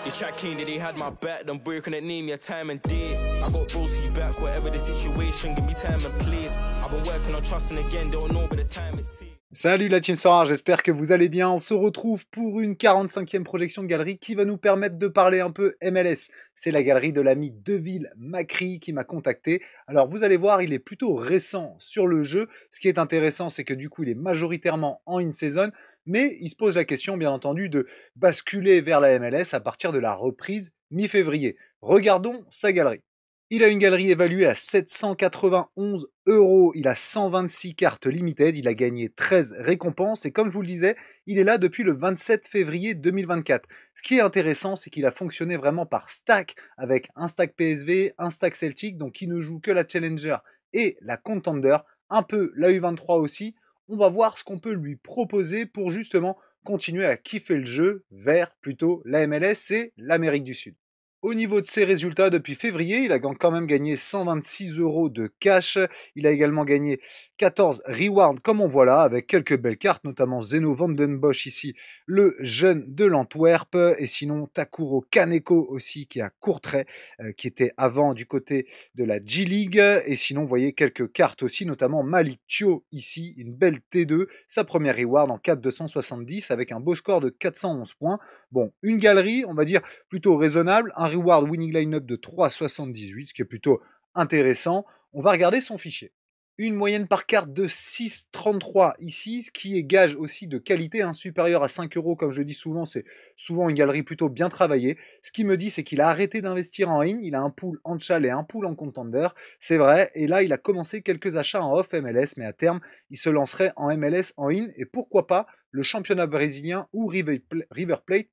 They tried clean that they had my back, them boy couldn't name me a time and date. I got Broski back, whatever the situation, give me time and place. I've been working on trusting again, don't know but the time it takes. Salut la team Sora, j'espère que vous allez bien. On se retrouve pour une 45e projection de galerie qui va nous permettre de parler un peu MLS. C'est la galerie de l'ami Deville Macri qui m'a contacté. Alors vous allez voir, il est plutôt récent sur le jeu. Ce qui est intéressant, c'est que du coup, il est majoritairement en in-season. Mais il se pose la question, bien entendu, de basculer vers la MLS à partir de la reprise mi-février. Regardons sa galerie. Il a une galerie évaluée à 791 €. Il a 126 cartes limited. Il a gagné 13 récompenses. Et comme je vous le disais, il est là depuis le 27 février 2024. Ce qui est intéressant, c'est qu'il a fonctionné vraiment par stack, avec un stack PSV, un stack Celtic, donc qui ne joue que la Challenger et la Contender, un peu la U23 aussi. On va voir ce qu'on peut lui proposer pour justement continuer à kiffer le jeu vers plutôt la MLS et l'Amérique du Sud. Au niveau de ses résultats depuis février, il a quand même gagné 126 € de cash. Il a également gagné 14 rewards comme on voit là, avec quelques belles cartes, notamment Zeno van den Bosch ici, le jeune de l'Antwerp, et sinon Takuro Kaneko aussi qui a Courtrai, qui était avant du côté de la G-League. Et sinon, vous voyez quelques cartes aussi, notamment Malik Thio ici, une belle T2, sa première reward en cap 270 avec un beau score de 411 points. Bon, une galerie, on va dire, plutôt raisonnable, un reward winning line-up de 3,78, ce qui est plutôt intéressant. On va regarder son fichier. Une moyenne par carte de 6,33 ici, ce qui est gage aussi de qualité, supérieur à 5 €, comme je dis souvent, c'est souvent une galerie plutôt bien travaillée. Ce qui me dit, c'est qu'il a arrêté d'investir en in, il a un pool en chal et un pool en contender, c'est vrai, et là il a commencé quelques achats en off MLS, mais à terme, il se lancerait en MLS en in, et pourquoi pas le championnat brésilien ou River Plate,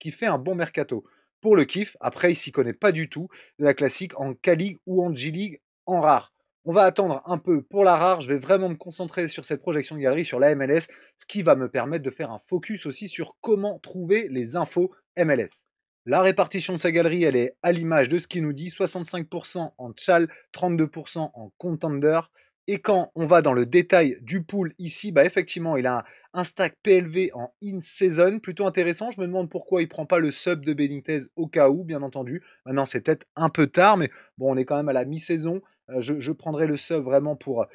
qui fait un bon mercato. Pour le kiff, après il s'y connaît pas du tout, de la classique en K-League ou en G-League en rare. On va attendre un peu pour la rare, je vais vraiment me concentrer sur cette projection de galerie, sur la MLS, ce qui va me permettre de faire un focus aussi sur comment trouver les infos MLS. La répartition de sa galerie, elle est à l'image de ce qu'il nous dit, 65% en chal, 32% en contender. Et quand on va dans le détail du pool ici, effectivement, il a un stack PLV en in-season, plutôt intéressant. Je me demande pourquoi il ne prend pas le sub de Benitez au cas où, bien entendu. Maintenant, c'est peut-être un peu tard, mais bon, on est quand même à la mi-saison. Je prendrai le sub vraiment pour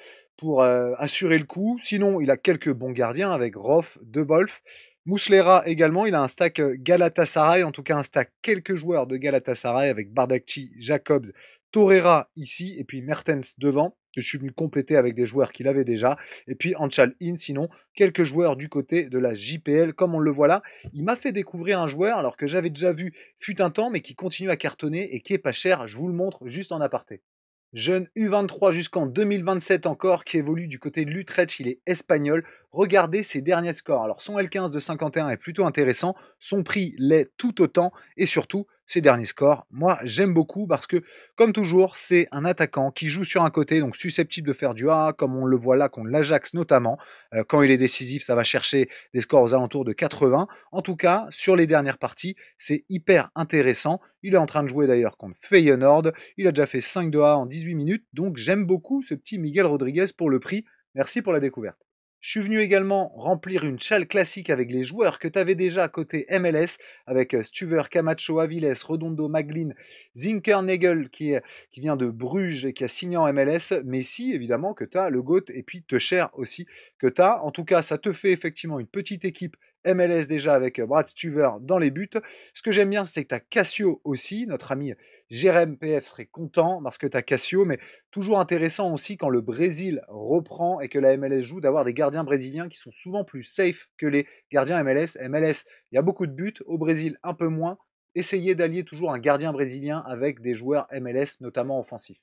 assurer le coup. Sinon, il a quelques bons gardiens avec Roth, De Wolf. Muslera également, il a un stack Galatasaray, en tout cas un stack quelques joueurs de Galatasaray avec Bardakci, Jacobs, Torreira ici, et puis Mertens devant, que je suis venu compléter avec des joueurs qu'il avait déjà. Et puis Anchal In, sinon, quelques joueurs du côté de la JPL, comme on le voit là. Il m'a fait découvrir un joueur, alors que j'avais déjà vu fut un temps, mais qui continue à cartonner et qui est pas cher. Je vous le montre juste en aparté. Jeune U23 jusqu'en 2027 encore, qui évolue du côté de l'Utrecht, il est espagnol. Regardez ses derniers scores. Alors son L15 de 51 est plutôt intéressant, son prix l'est tout autant, et surtout ses derniers scores, moi j'aime beaucoup parce que, comme toujours, c'est un attaquant qui joue sur un côté, donc susceptible de faire du A, comme on le voit là contre l'Ajax notamment. Quand il est décisif, ça va chercher des scores aux alentours de 80. En tout cas, sur les dernières parties, c'est hyper intéressant. Il est en train de jouer d'ailleurs contre Feyenoord. Il a déjà fait 5 de A en 18 minutes, donc j'aime beaucoup ce petit Miguel Rodriguez pour le prix. Merci pour la découverte. Je suis venu également remplir une chale classique avec les joueurs que tu avais déjà à côté MLS, avec Stuver, Camacho, Aviles, Redondo, Maglin, Zinkernagel qui vient de Bruges et qui a signé en MLS, Messi évidemment que tu as, le GOAT, et puis Techer aussi que tu as. En tout cas, ça te fait effectivement une petite équipe MLS déjà avec Brad Stuver dans les buts. Ce que j'aime bien, c'est que tu as Cassio aussi, notre ami Jérém PF serait content parce que tu as Cassio, mais toujours intéressant aussi quand le Brésil reprend et que la MLS joue d'avoir des gardiens brésiliens qui sont souvent plus safe que les gardiens MLS. MLS, il y a beaucoup de buts, au Brésil un peu moins. Essayez d'allier toujours un gardien brésilien avec des joueurs MLS, notamment offensifs.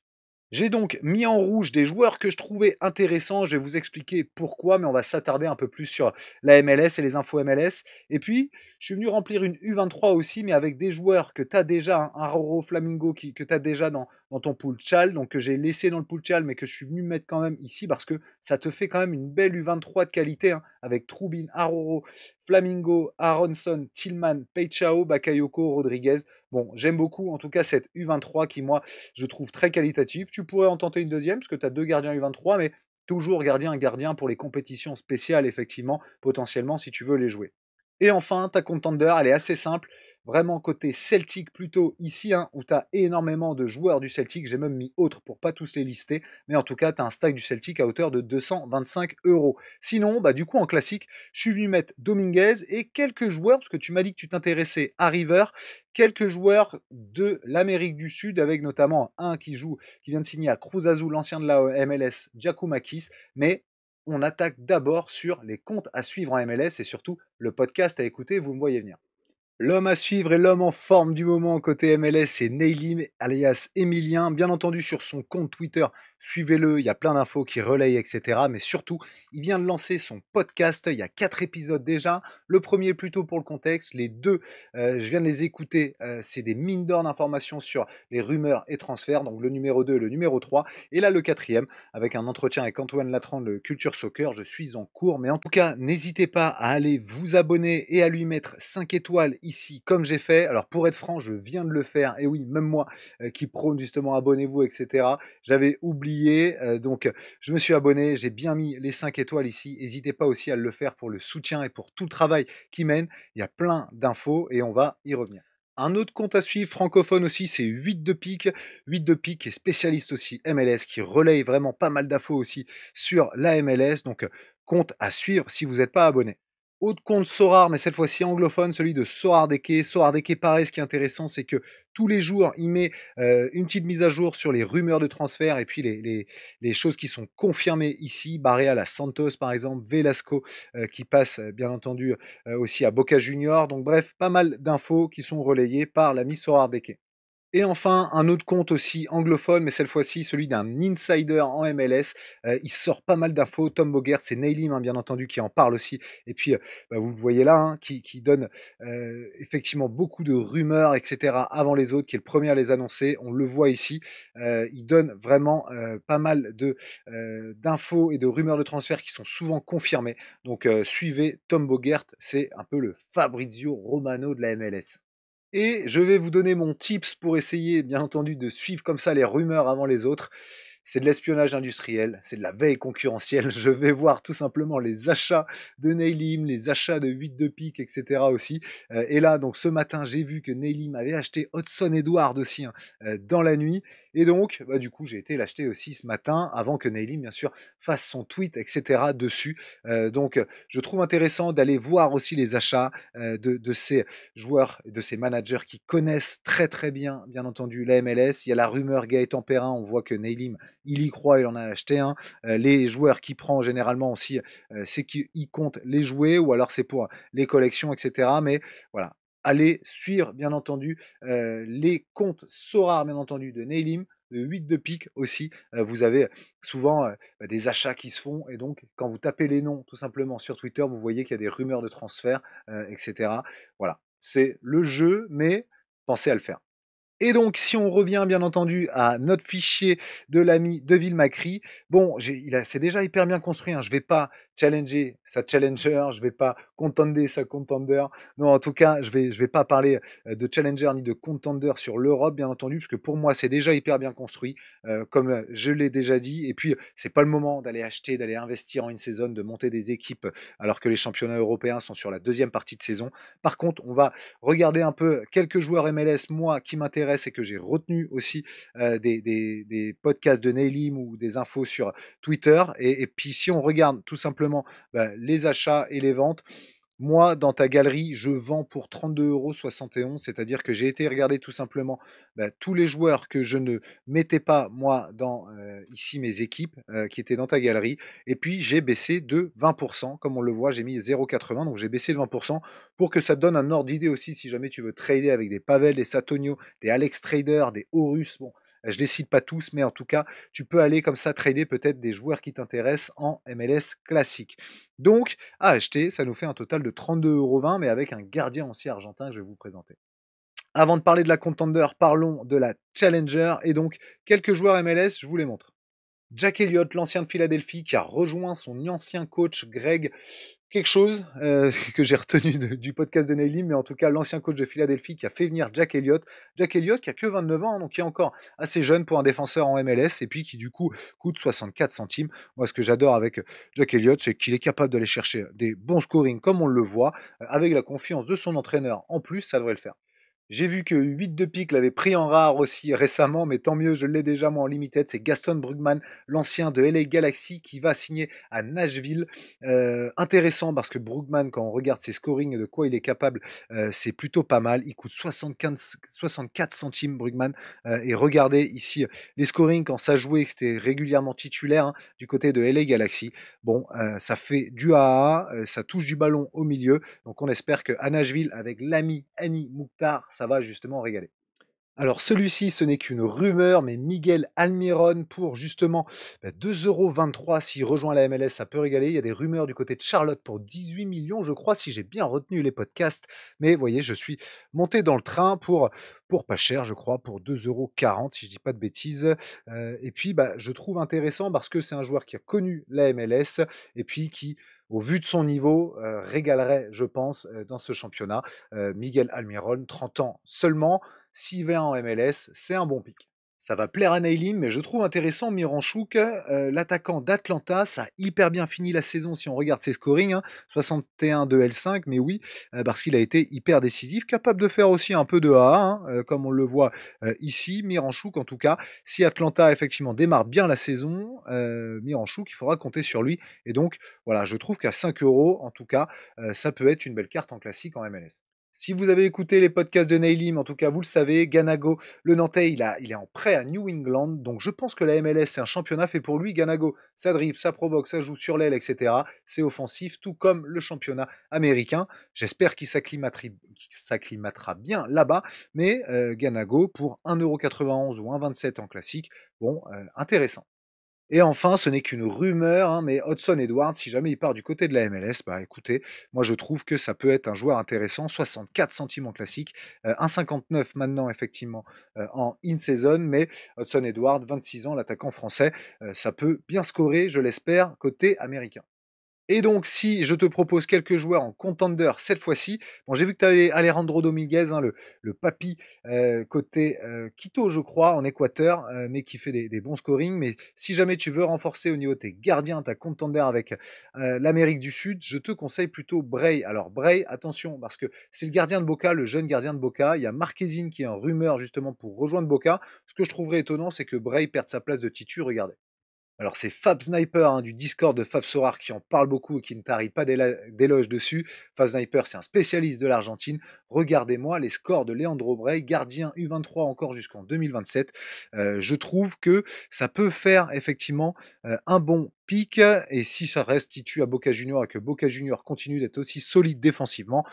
J'ai donc mis en rouge des joueurs que je trouvais intéressants. Je vais vous expliquer pourquoi, mais on va s'attarder un peu plus sur la MLS et les infos MLS. Et puis, je suis venu remplir une U23 aussi, mais avec des joueurs que tu as déjà, un Roro Flamingo que tu as déjà dans ton pool Chal, donc que j'ai laissé dans le pool Chal, mais que je suis venu mettre quand même ici parce que ça te fait quand même une belle U23 de qualité, avec Troubin, Aroro, Flamingo, Aronson, Tillman, Peichao, Bakayoko, Rodriguez. Bon, j'aime beaucoup en tout cas cette U23 qui, moi, je trouve très qualitative. Tu pourrais en tenter une deuxième parce que tu as deux gardiens U23, mais toujours garder un gardien pour les compétitions spéciales, effectivement, potentiellement, si tu veux les jouer. Et enfin, ta contender, elle est assez simple. vraiment côté Celtic plutôt ici, hein, où tu as énormément de joueurs du Celtic. J'ai même mis autres pour pas tous les lister, mais en tout cas, tu as un stack du Celtic à hauteur de 225 euros. Sinon, bah, du coup, en classique, je suis venu mettre Dominguez et quelques joueurs, parce que tu m'as dit que tu t'intéressais à River, quelques joueurs de l'Amérique du Sud, avec notamment un qui vient de signer à Cruz Azul, l'ancien de la MLS, Giacomakis, mais on attaque d'abord sur les comptes à suivre en MLS et surtout le podcast à écouter, vous me voyez venir. L'homme à suivre et l'homme en forme du moment côté MLS, c'est Neylim alias Emilien. Bien entendu, sur son compte Twitter, suivez-le, il y a plein d'infos qui relayent, etc. Mais surtout, il vient de lancer son podcast. Il y a 4 épisodes déjà. Le premier, plutôt pour le contexte. Les deux, je viens de les écouter. C'est des mines d'or d'informations sur les rumeurs et transferts. Donc le numéro 2 et le numéro 3. Et là, le quatrième, avec un entretien avec Antoine Latran de Culture Soccer. Je suis en cours. Mais en tout cas, n'hésitez pas à aller vous abonner et à lui mettre 5 étoiles ici, comme j'ai fait. Alors pour être franc, je viens de le faire. Et oui, même moi qui prône justement abonnez-vous, etc. J'avais oublié. Donc je me suis abonné. J'ai bien mis les 5 étoiles ici. N'hésitez pas aussi à le faire pour le soutien et pour tout le travail qu'il mène. Il y a plein d'infos et on va y revenir. Un autre compte à suivre francophone aussi, c'est 8 de pique. 8 de pique est spécialiste aussi MLS qui relaye vraiment pas mal d'infos aussi sur la MLS. Donc compte à suivre si vous n'êtes pas abonné. Autre compte Sorare, mais cette fois-ci anglophone, celui de Sorardeke. Sorardeke, pareil, ce qui est intéressant, c'est que tous les jours, il met une petite mise à jour sur les rumeurs de transfert et puis les choses qui sont confirmées ici. Barrea à Santos, par exemple, Velasco qui passe, bien entendu, aussi à Boca Junior. Donc bref, pas mal d'infos qui sont relayées par l'ami Sorardeke. Et enfin, un autre compte aussi anglophone, mais cette fois-ci celui d'un insider en MLS. Il sort pas mal d'infos. Tom Bogert, c'est Neylim, hein, bien entendu, qui en parle aussi. Et puis, bah, vous le voyez là, hein, qui donne effectivement beaucoup de rumeurs, etc. avant les autres, qui est le premier à les annoncer. On le voit ici. Il donne vraiment pas mal d'infos et de rumeurs de transfert qui sont souvent confirmées. Donc, suivez Tom Bogert, c'est un peu le Fabrizio Romano de la MLS. Et je vais vous donner mon tips pour essayer, bien entendu, de suivre comme ça les rumeurs avant les autres. C'est de l'espionnage industriel, c'est de la veille concurrentielle. Je vais voir tout simplement les achats de Neylim, les achats de 8 de pique, etc. aussi. Et là, donc ce matin, j'ai vu que Neylim avait acheté Hudson Edward aussi, hein, dans la nuit. Et donc, bah, du coup, j'ai été l'acheter aussi ce matin, avant que Neylim, bien sûr, fasse son tweet, etc. dessus. Donc, je trouve intéressant d'aller voir aussi les achats de ces joueurs, de ces managers qui connaissent très très bien entendu, la MLS. Il y a la rumeur Gaëtan Perrin, on voit que Neylim, il y croit, il en a acheté un. Les joueurs qu'il prend généralement aussi, c'est qu'il compte les jouer ou alors c'est pour les collections, etc. Mais voilà, allez suivre bien entendu les comptes Sorare, bien entendu, de Neylim, de 8 de pique aussi. Vous avez souvent des achats qui se font et donc quand vous tapez les noms tout simplement sur Twitter, vous voyez qu'il y a des rumeurs de transfert, etc. Voilà, c'est le jeu, mais pensez à le faire. Et donc, si on revient bien entendu à notre fichier de l'ami Deville Macri, bon, c'est déjà hyper bien construit. Hein. Je ne vais pas challenger sa challenger, je ne vais pas contender sa contender. Non, en tout cas, je vais pas parler de challenger ni de contender sur l'Europe, bien entendu, parce que pour moi, c'est déjà hyper bien construit, comme je l'ai déjà dit. Et puis, c'est pas le moment d'aller acheter, d'aller investir en une saison, de monter des équipes, alors que les championnats européens sont sur la deuxième partie de saison. Par contre, on va regarder un peu quelques joueurs MLS, moi, qui m'intéressent et que j'ai retenu aussi des podcasts de Neylim ou des infos sur Twitter. Et puis, si on regarde tout simplement les achats et les ventes, moi, dans ta galerie, je vends pour 32,71 €, c'est-à-dire que j'ai été regarder tout simplement tous les joueurs que je ne mettais pas, moi, dans ici mes équipes qui étaient dans ta galerie, et puis j'ai baissé de 20%, comme on le voit, j'ai mis 0,80, donc j'ai baissé de 20% pour que ça te donne un ordre d'idée aussi si jamais tu veux trader avec des Pavel, des Satonio, des Alex Trader, des Horus, bon, je décide pas tous, mais en tout cas, tu peux aller comme ça trader peut-être des joueurs qui t'intéressent en MLS classique. Donc, à acheter, ça nous fait un total de 32,20 €, mais avec un gardien aussi argentin que je vais vous présenter. Avant de parler de la Contender, parlons de la Challenger. Et donc, quelques joueurs MLS, je vous les montre. Jack Elliott, l'ancien de Philadelphie, qui a rejoint son ancien coach Greg quelque chose que j'ai retenu du podcast de Neylim, mais en tout cas l'ancien coach de Philadelphie qui a fait venir Jack Elliott. Jack Elliott qui a que 29 ans, donc qui est encore assez jeune pour un défenseur en MLS, et puis qui du coup coûte 64 centimes. Moi, ce que j'adore avec Jack Elliott, c'est qu'il est capable d'aller chercher des bons scorings comme on le voit, avec la confiance de son entraîneur. En plus, ça devrait le faire. J'ai vu que 8 de pique l'avait pris en rare aussi récemment, mais tant mieux, je l'ai déjà moi en limited. C'est Gaston Brugman, l'ancien de LA Galaxy, qui va signer à Nashville. Intéressant parce que Brugman, quand on regarde ses scorings et de quoi il est capable, c'est plutôt pas mal. Il coûte 64 centimes Brugman. Et regardez ici les scorings quand ça jouait, que c'était régulièrement titulaire hein, du côté de LA Galaxy. Bon, ça fait du AA, ça touche du ballon au milieu. Donc on espère qu'à Nashville, avec l'ami Annie Mouktar, ça va justement régaler. Alors celui-ci, ce n'est qu'une rumeur, mais Miguel Almiron pour justement 2,23 € s'il rejoint la MLS, ça peut régaler. Il y a des rumeurs du côté de Charlotte pour 18 millions, je crois, si j'ai bien retenu les podcasts. Mais vous voyez, je suis monté dans le train pour pas cher, je crois, pour 2,40 € si je dis pas de bêtises. Et puis, je trouve intéressant parce que c'est un joueur qui a connu la MLS et puis qui au vu de son niveau, régalerait, je pense, dans ce championnat. Miguel Almiron, 30 ans seulement, s'il va en MLS, c'est un bon pic. Ça va plaire à Naïlim, mais je trouve intéressant Miranchuk, l'attaquant d'Atlanta, ça a hyper bien fini la saison si on regarde ses scorings, hein, 61 de L5, mais oui, parce qu'il a été hyper décisif, capable de faire aussi un peu de AA, hein, comme on le voit ici, Miranchuk en tout cas. Si Atlanta effectivement démarre bien la saison, Miranchuk, il faudra compter sur lui, et donc voilà, je trouve qu'à 5 € en tout cas, ça peut être une belle carte en classique en MLS. Si vous avez écouté les podcasts de Nailim, en tout cas, vous le savez, Ganago, le Nantais, il est en prêt à New England. Donc, je pense que la MLS, c'est un championnat fait pour lui. Ganago, ça dribble, ça provoque, ça joue sur l'aile, etc. C'est offensif, tout comme le championnat américain. J'espère qu'il s'acclimatera bien là-bas. Mais Ganago, pour 1,91 € ou 1,27 € en classique, bon, intéressant. Et enfin, ce n'est qu'une rumeur, hein, mais Hudson Edwards, si jamais il part du côté de la MLS, écoutez, moi je trouve que ça peut être un joueur intéressant, 64 centimes en classique, 1,59 maintenant effectivement en in-season, mais Hudson Edwards, 26 ans, l'attaquant français, ça peut bien scorer, je l'espère, côté américain. Et donc, si je te propose quelques joueurs en contender cette fois-ci, bon, j'ai vu que tu avais Alejandro Dominguez, hein, le papy côté Quito, je crois, en Équateur, mais qui fait des bons scorings. Mais si jamais tu veux renforcer au niveau de tes gardiens, ta contender avec l'Amérique du Sud, je te conseille plutôt Bray. Alors, Bray, attention, parce que c'est le gardien de Boca, le jeune gardien de Boca. Il y a Marquezine qui est en rumeur justement pour rejoindre Boca. Ce que je trouverais étonnant, c'est que Bray perde sa place de titu. Regardez. Alors c'est Fab Sniper hein, du Discord de Fab Sorar qui en parle beaucoup et qui ne tarit pas d'éloges dessus. Fab Sniper, c'est un spécialiste de l'Argentine. Regardez-moi les scores de Leandro Bray, gardien U23 encore jusqu'en 2027. Je trouve que ça peut faire effectivement un bon pic. Et si ça reste titu à Boca Junior et que Boca Junior continue d'être aussi solide défensivement,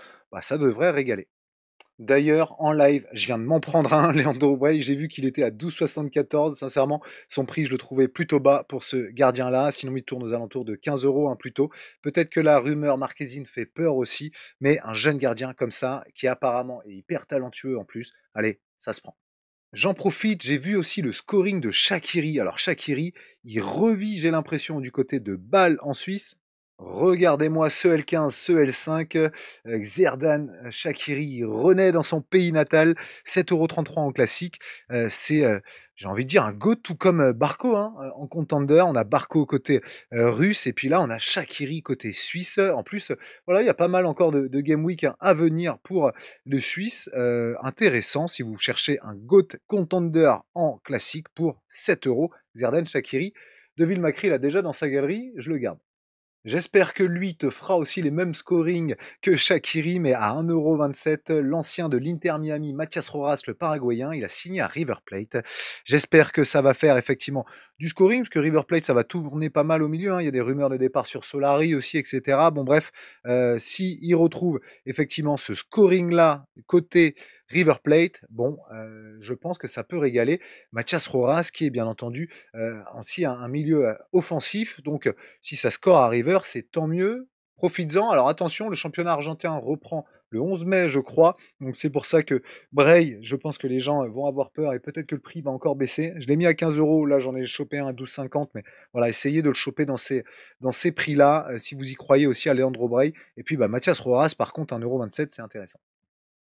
ça devrait régaler. D'ailleurs, en live, je viens de m'en prendre un, Leandro Bray. J'ai vu qu'il était à 12,74. Sincèrement, son prix, je le trouvais plutôt bas pour ce gardien-là. Sinon, il tourne aux alentours de 15 € hein, plutôt. Peut-être que la rumeur Marquezine fait peur aussi, mais un jeune gardien comme ça, qui apparemment est hyper talentueux en plus, allez, ça se prend. J'en profite, j'ai vu aussi le scoring de Shaqiri. Alors Shaqiri, il revit, j'ai l'impression, du côté de Bâle en Suisse. Regardez-moi ce L15, ce L5, Xherdan Shaqiri renaît dans son pays natal, 7,33 € en classique. C'est, j'ai envie de dire, un GOAT tout comme Barco hein, en contender. On a Barco côté russe et puis là on a Shaqiri côté suisse. En plus, voilà, il y a pas mal encore de Game Week hein, à venir pour le Suisse. Intéressant si vous cherchez un GOAT contender en classique pour 7 €. Xherdan Shaqiri. Deville Macri l'a déjà dans sa galerie, je le garde. J'espère que lui te fera aussi les mêmes scorings que Shaqiri, mais à 1,27 €. L'ancien de l'Inter Miami, Mathias Rojas, le Paraguayen, il a signé à River Plate. J'espère que ça va faire effectivement du scoring, parce que River Plate, ça va tourner pas mal au milieu. Hein. Il y a des rumeurs de départ sur Solari aussi, etc. Bon, bref, s'il retrouve effectivement ce scoring-là côté River Plate, bon, je pense que ça peut régaler. Mathias Rojas, qui est bien entendu aussi un milieu offensif, donc si ça score à River, c'est tant mieux. Profites-en. Alors attention, le championnat argentin reprend le 11 mai, je crois. Donc c'est pour ça que Bray, je pense que les gens vont avoir peur et peut-être que le prix va encore baisser. Je l'ai mis à 15 €. Là, j'en ai chopé un à 12,50. Mais voilà, essayez de le choper dans ces prix-là. Si vous y croyez aussi à Leandro Bray. Et puis, Mathias Rojas, par contre, 1,27 €, c'est intéressant.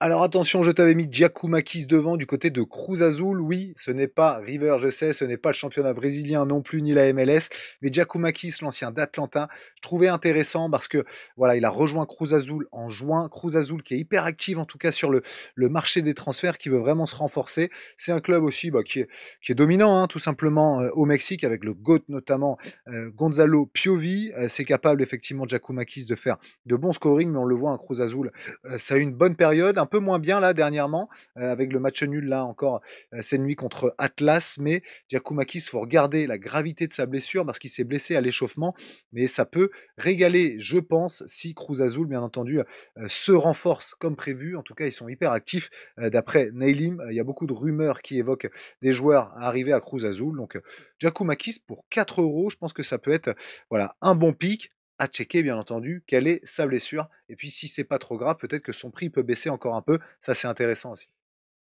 Alors attention, je t'avais mis Giakoumakis devant du côté de Cruz Azul. Oui, ce n'est pas River, je sais, ce n'est pas le championnat brésilien non plus, ni la MLS, mais Giakoumakis, l'ancien d'Atlanta, je trouvais intéressant parce que voilà, il a rejoint Cruz Azul en juin. Cruz Azul qui est hyper active en tout cas sur le marché des transferts, qui veut vraiment se renforcer. C'est un club aussi qui est dominant, hein, tout simplement au Mexique, avec le GOAT notamment Gonzalo Piovi. C'est capable effectivement Giakoumakis de faire de bons scoring, mais on le voit, un Cruz Azul, ça a eu une bonne période, un peu moins bien là dernièrement, avec le match nul là encore cette nuit contre Atlas, mais Giakoumakis, il faut regarder la gravité de sa blessure parce qu'il s'est blessé à l'échauffement, mais ça peut régaler, je pense, si Cruz Azul, bien entendu, se renforce comme prévu. En tout cas, ils sont hyper actifs. D'après Neylim, il y a beaucoup de rumeurs qui évoquent des joueurs arrivés à Cruz Azul, donc Giakoumakis pour 4 €, je pense que ça peut être voilà, un bon pic. À checker, bien entendu, quelle est sa blessure. Et puis, si c'est pas trop grave, peut-être que son prix peut baisser encore un peu. Ça, c'est intéressant aussi.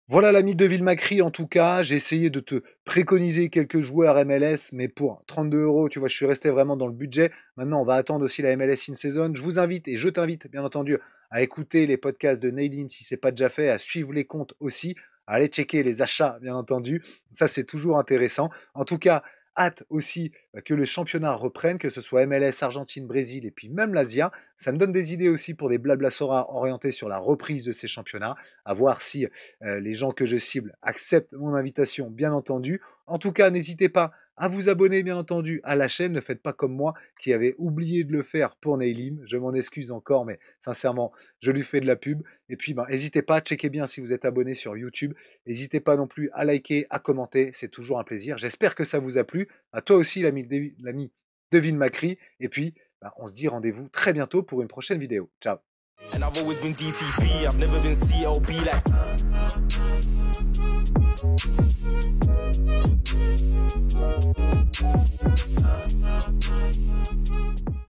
Voilà l'ami de Ville-Macri, en tout cas. J'ai essayé de te préconiser quelques joueurs MLS, mais pour 32 €, tu vois, je suis resté vraiment dans le budget. Maintenant, on va attendre aussi la MLS in-season. Je vous invite, et je t'invite, bien entendu, à écouter les podcasts de Neylim si c'est pas déjà fait, à suivre les comptes aussi, à aller checker les achats, bien entendu. Ça, c'est toujours intéressant. En tout cas, hâte aussi que les championnats reprennent, que ce soit MLS, Argentine, Brésil et puis même l'Asia. Ça me donne des idées aussi pour des blabla Sora orientés sur la reprise de ces championnats, à voir si les gens que je cible acceptent mon invitation, bien entendu. En tout cas, n'hésitez pas à vous abonner, bien entendu, à la chaîne. Ne faites pas comme moi, qui avait oublié de le faire pour Neylim. Je m'en excuse encore, mais sincèrement, je lui fais de la pub. Et puis, n'hésitez pas, checkez bien si vous êtes abonné sur YouTube. N'hésitez pas non plus à liker, à commenter. C'est toujours un plaisir. J'espère que ça vous a plu. À toi aussi, l'ami Devin Macri. Et puis, on se dit rendez-vous très bientôt pour une prochaine vidéo. Ciao. And I've always been DTP, I've never been CLB like